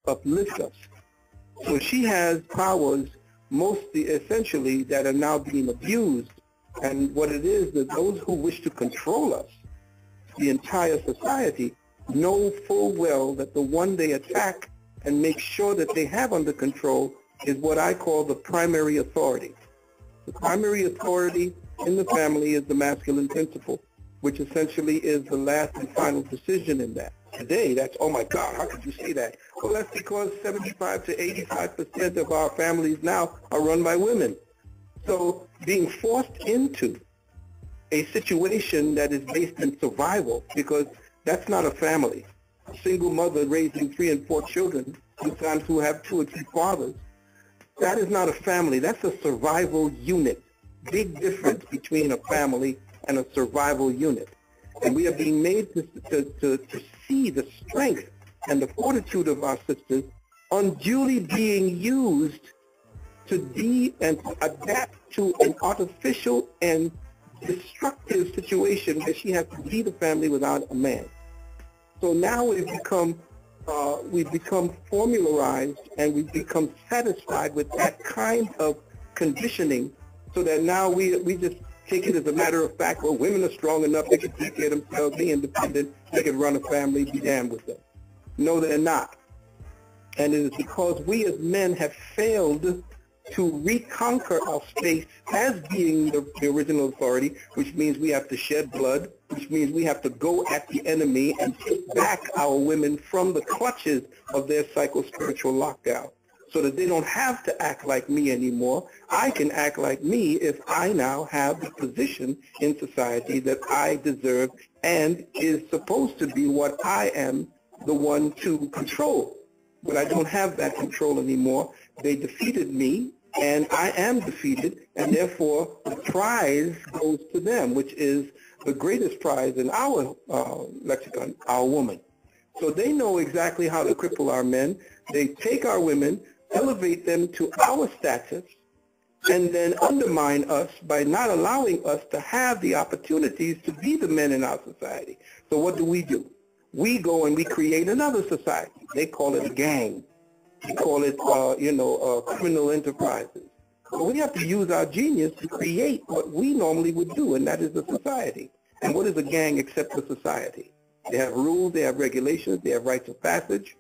uplift us. So she has powers mostly essentially that are now being abused. And what it is that those who wish to control us, the entire society, know full well that the one they attack and make sure that they have under control is what I call the primary authority. The primary authority in the family is the masculine principle, which essentially is the last and final decision in that. Today, that's, oh my God, how could you say that? Well, that's because 75 to 85% of our families now are run by women. So being forced into a situation that is based in survival, because that's not a family. A single mother raising 3 and 4 children, sometimes who have 2 or 3 fathers, that is not a family. That's a survival unit. Big difference between a family and a survival unit. And we are being made to see the strength and the fortitude of our sisters unduly being used to be and to adapt to an artificial and destructive situation where she has to lead a family without a man. So now we've become formularized, and we've become satisfied with that kind of conditioning, so that now we just take it as a matter of fact, well, women are strong enough, they can take care of themselves, be independent, they can run a family, be damned with them. No, they're not. And it is because we as men have failed to reconquer our space as being the original authority, which means we have to shed blood, which means we have to go at the enemy and take back our women from the clutches of their psycho-spiritual lockdown, so that they don't have to act like me anymore. I can act like me if I now have the position in society that I deserve and is supposed to be what I am the one to control. But I don't have that control anymore. They defeated me, and I am defeated, and therefore the prize goes to them, which is the greatest prize in our lexicon, our woman. So they know exactly how to cripple our men. They take our women, elevate them to our status, and then undermine us by not allowing us to have the opportunities to be the men in our society. So what do? We go and we create another society. They call it a gang. They call it, criminal enterprises. But we have to use our genius to create what we normally would do, and that is a society. And what is a gang except a society? They have rules, they have regulations, they have rites of passage,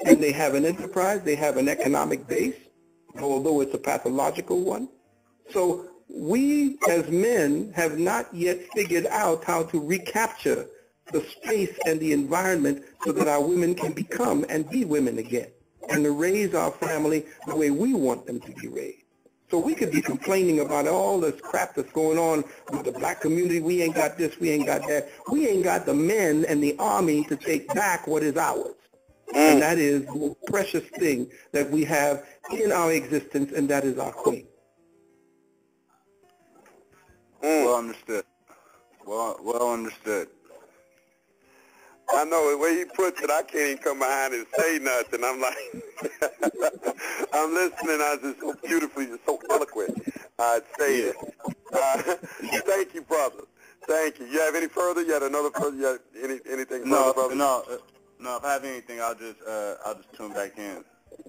and they have an enterprise, they have an economic base, although it's a pathological one. So we as men have not yet figured out how to recapture the space and the environment so that our women can become and be women again, and to raise our family the way we want them to be raised. So we could be complaining about all this crap that's going on with the black community. We ain't got this, we ain't got that. We ain't got the men and the army to take back what is ours. And that is the most precious thing that we have in our existence, and that is our queen. Well understood. Well understood. I know the way he puts it, I can't even come behind and say nothing. I'm like, I'm listening. I was just so beautifully, just so eloquent. Say it. Thank you, brother. Thank you. You have any further? You had another further? You had anything further, brother? No. If I have anything, I'll just tune back in.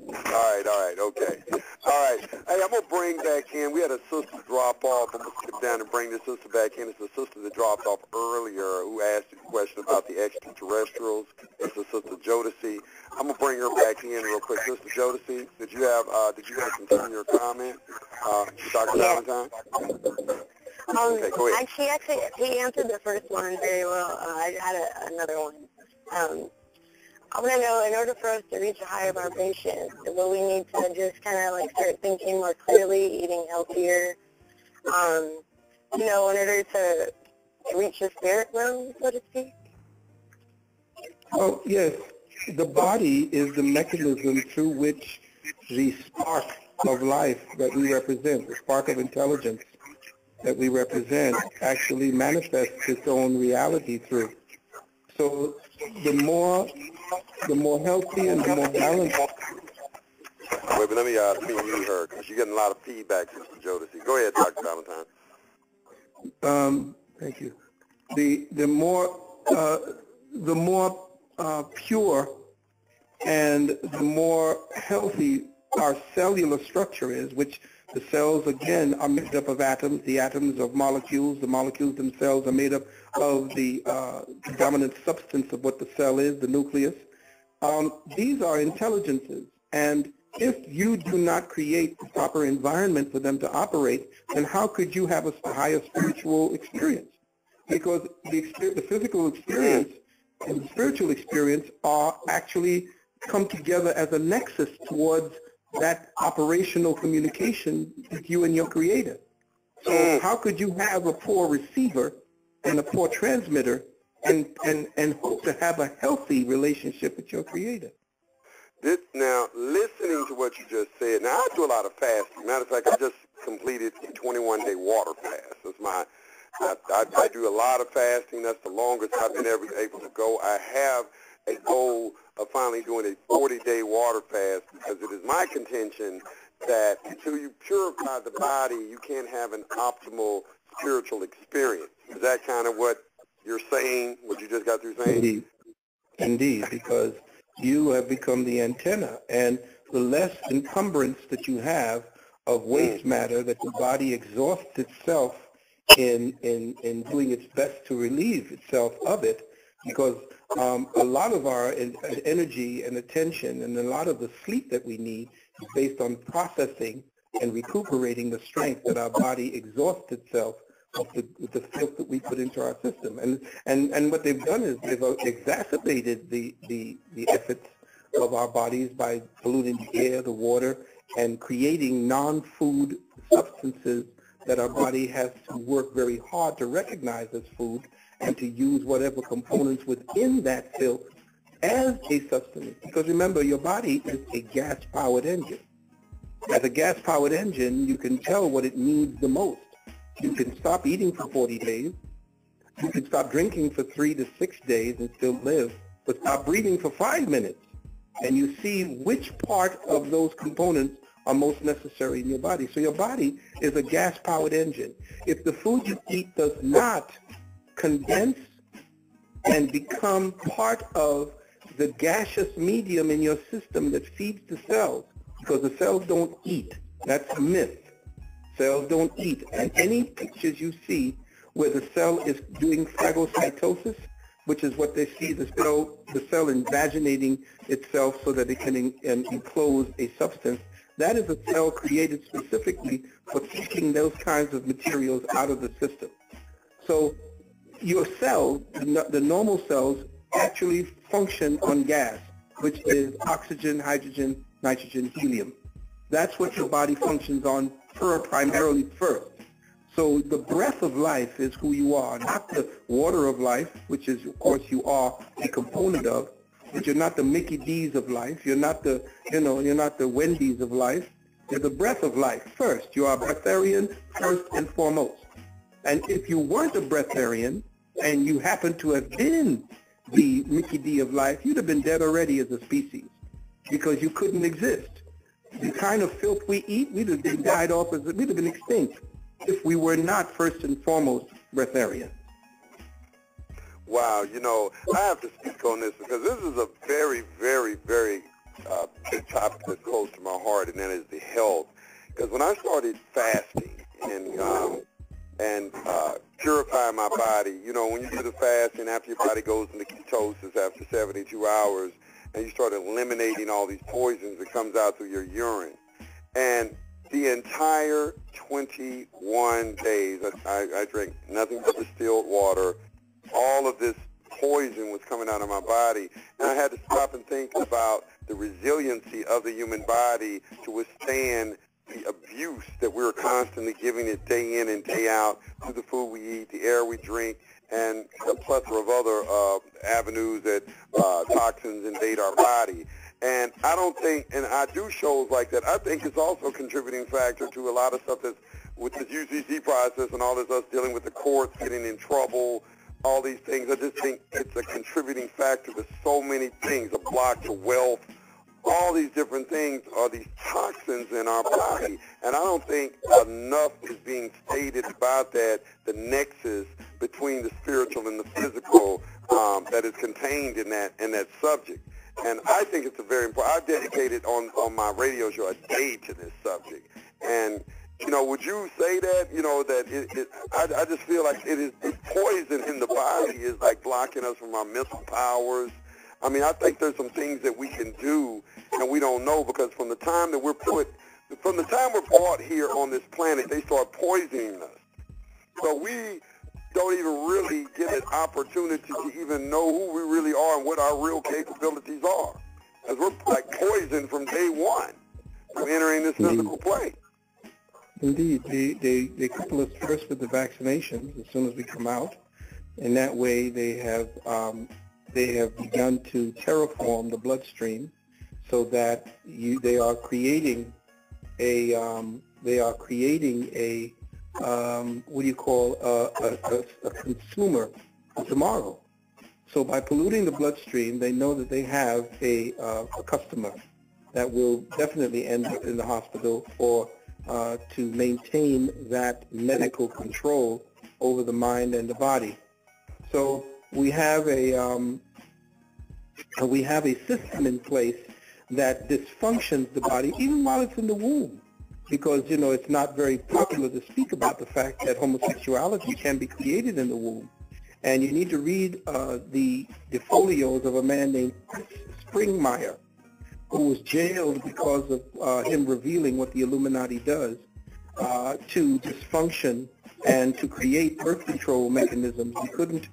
All right, okay. All right. Hey, I'm going to bring back in, we had a sister drop off. I'm going to skip down and bring this sister back in. It's a sister that dropped off earlier who asked a question about the extraterrestrials. It's a sister Jodeci. I'm going to bring her back in real quick. Sister Jodeci, did you want to continue your comment? Dr. Valentine? Okay, go ahead. Actually, he answered the first one very well. I had another one. I want to know, in order for us to reach a higher vibration, will we need to just kind of like start thinking more clearly, eating healthier, in order to reach the spirit realm, so to speak? Oh, yes. The body is the mechanism through which the spark of life that we represent, the spark of intelligence that we represent, actually manifests its own reality through. So the more healthy and the more balanced. Wait, but let me mute her, because you're getting a lot of feedback, Sister Jodeci. Go ahead, Dr. Valentine. Thank you. The more pure And the more healthy our cellular structure is, which the cells, again, are made up of atoms, the atoms of molecules, the molecules themselves are made up of the dominant substance of what the cell is, the nucleus. These are intelligences, and if you do not create the proper environment for them to operate, then how could you have a higher spiritual experience? Because the physical experience and the spiritual experience are actually come together as a nexus towards that operational communication with you and your creator. So how could you have a poor receiver and a poor transmitter and hope to have a healthy relationship with your creator? Now, listening to what you just said, now I do a lot of fasting. Matter of fact, I just completed a 21-day water fast. That's I do a lot of fasting. That's the longest I've been able to go. I have a goal of finally doing a 40-day water fast because it is my contention that until you purify the body, you can't have an optimal spiritual experience. Is that kind of what you're saying, what you just got through saying? Indeed, because you have become the antenna, and the less encumbrance that you have of waste matter that the body exhausts itself in doing its best to relieve itself of it, because a lot of our energy and attention and a lot of the sleep that we need is based on processing and recuperating the strength that our body exhausts itself with the filth that we put into our system. And what they've done is they've exacerbated the efforts of our bodies by polluting the air, the water, and creating non-food substances that our body has to work very hard to recognize as food and to use whatever components within that filth as a sustenance. Because remember, your body is a gas-powered engine. As a gas-powered engine, you can tell what it needs the most. You can stop eating for 40 days. You can stop drinking for 3 to 6 days and still live, but stop breathing for 5 minutes. And you see which part of those components are most necessary in your body. So your body is a gas-powered engine. If the food you eat does not condense and become part of the gaseous medium in your system that feeds the cells, because the cells don't eat. That's a myth. Cells don't eat. And any pictures you see where the cell is doing phagocytosis, which is what they see, the cell invaginating itself so that it can enclose a substance, that is a cell created specifically for taking those kinds of materials out of the system. So your cells, the normal cells, actually function on gas, which is oxygen, hydrogen, nitrogen, helium. That's what your body functions on primarily first. So the breath of life is who you are, not the water of life, which is, of course, you are a component of, but you're not the Mickey D's of life. You're not the, you're not the Wendy's of life. You're the breath of life first. You are a breatharian first and foremost. And if you weren't a breatharian and you happen to have been the Mickey D of life, you'd have been dead already as a species because you couldn't exist. The kind of filth we eat, we'd have been died off, we'd have been extinct if we were not first and foremost breatharian. Wow, I have to speak on this because this is a very, very, very big topic that's close to my heart, and that is the health. Because when I started fasting and purifying my body, when you do the fasting after your body goes into ketosis after 72 hours, and you start eliminating all these poisons that comes out through your urine. And the entire 21 days, I drank nothing but distilled water. All of this poison was coming out of my body. And I had to stop and think about the resiliency of the human body to withstand the abuse that we were constantly giving it day in and day out through the food we eat, the air we drink, and a plethora of other avenues that toxins invade our body. And I don't think, and I do shows like that, I think it's also a contributing factor to a lot of stuff that's with this UCC process and all this us dealing with the courts, getting in trouble, all these things. I just think it's a contributing factor to so many things, a block to wealth. All these different things are these toxins in our body. And I don't think enough is being stated about that, the nexus between the spiritual and the physical that is contained in that subject. And I think it's a very important. I've dedicated on my radio show a day to this subject. And, you know, would you say that, you know, that I just feel like it is this poison in the body is like blocking us from our mental powers. I mean, I think there's some things that we can do and we don't know, because from the time that we're brought here on this planet, they start poisoning us. So we don't even really get an opportunity to even know who we really are and what our real capabilities are. Because we're like poisoned from day one from entering this physical plane. Indeed. They couple us first with the vaccinations as soon as we come out. And that way they have begun to terraform the bloodstream so that they are creating a what do you call a consumer of tomorrow. So by polluting the bloodstream, they know that they have a customer that will definitely end up in the hospital or to maintain that medical control over the mind and the body. So we have a system in place that dysfunctions the body even while it's in the womb, because, you know, it's not very popular to speak about the fact that homosexuality can be created in the womb. And you need to read the folios of a man named Springmeyer, who was jailed because of him revealing what the Illuminati does to dysfunction and to create birth control mechanisms. He couldn't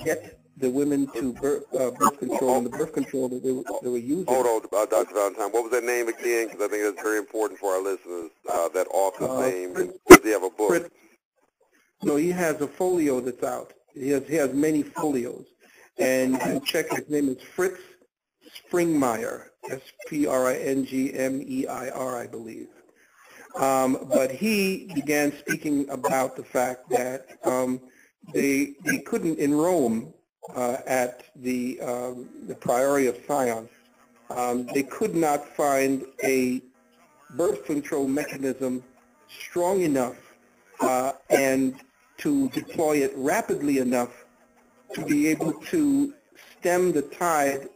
get the women to birth control and the birth control that they were using. Hold on, Dr. Valentine. What was that name again? Because I think that's very important for our listeners, that author's name. Does he have a book? No, he has a folio that's out. He has many folios. And you check, his name is Fritz Springmeyer, Springmeir, I believe. But he began speaking about the fact that they couldn't, in Rome, at the Priory of Sion, they could not find a birth control mechanism strong enough and to deploy it rapidly enough to be able to stem the tide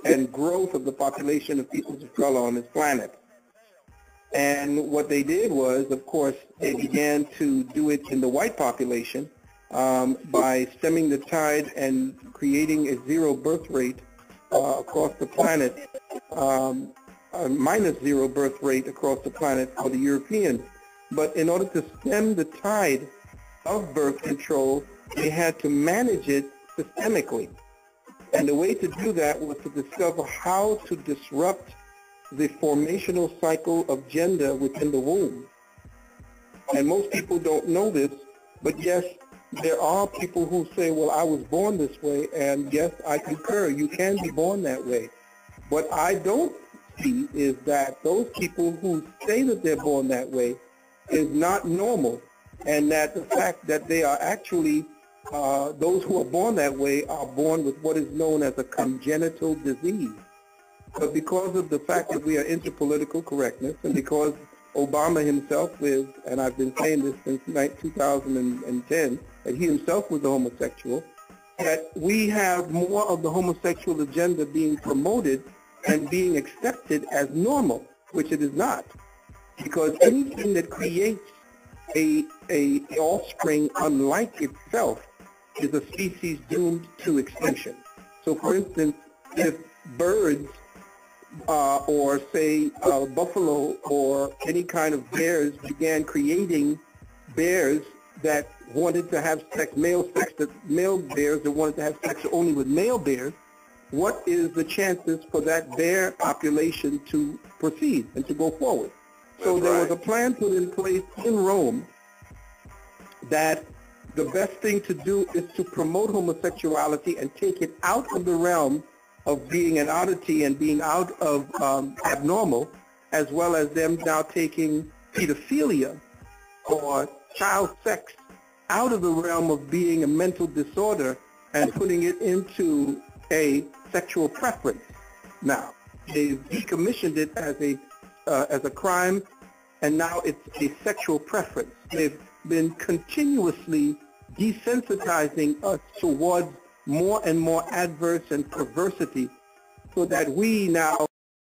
and growth of the population of people of color on this planet. And what they did was, of course, they began to do it in the white population by stemming the tide and creating a zero birth rate across the planet, a minus zero birth rate across the planet for the Europeans. But in order to stem the tide of birth control, they had to manage it systemically. And the way to do that was to discover how to disrupt the formational cycle of gender within the womb. And most people don't know this, but yes, there are people who say, well, I was born this way, and yes, I concur, you can be born that way. What I don't see is that those people who say that they're born that way is not normal, and that the fact that they are actually, those who are born that way are born with what is known as a congenital disease. But because of the fact that we are into political correctness, and because Obama himself is, and I've been saying this since 2010, that he himself was a homosexual, that we have more of the homosexual agenda being promoted and being accepted as normal, which it is not. Because anything that creates a offspring unlike itself is a species doomed to extinction. So for instance, if birds or say buffalo or any kind of bears began creating bears that wanted to have sex, male bears that wanted to have sex only with male bears, what is the chances for that bear population to proceed and to go forward? So there was a plan put in place in Rome that the best thing to do is to promote homosexuality and take it out of the realm of being an oddity and being out of abnormal, as well as them now taking pedophilia or child sex out of the realm of being a mental disorder and putting it into a sexual preference. Now, they've decommissioned it as a crime, and now it's a sexual preference. They've been continuously desensitizing us towards more and more adverse and perversity so that we now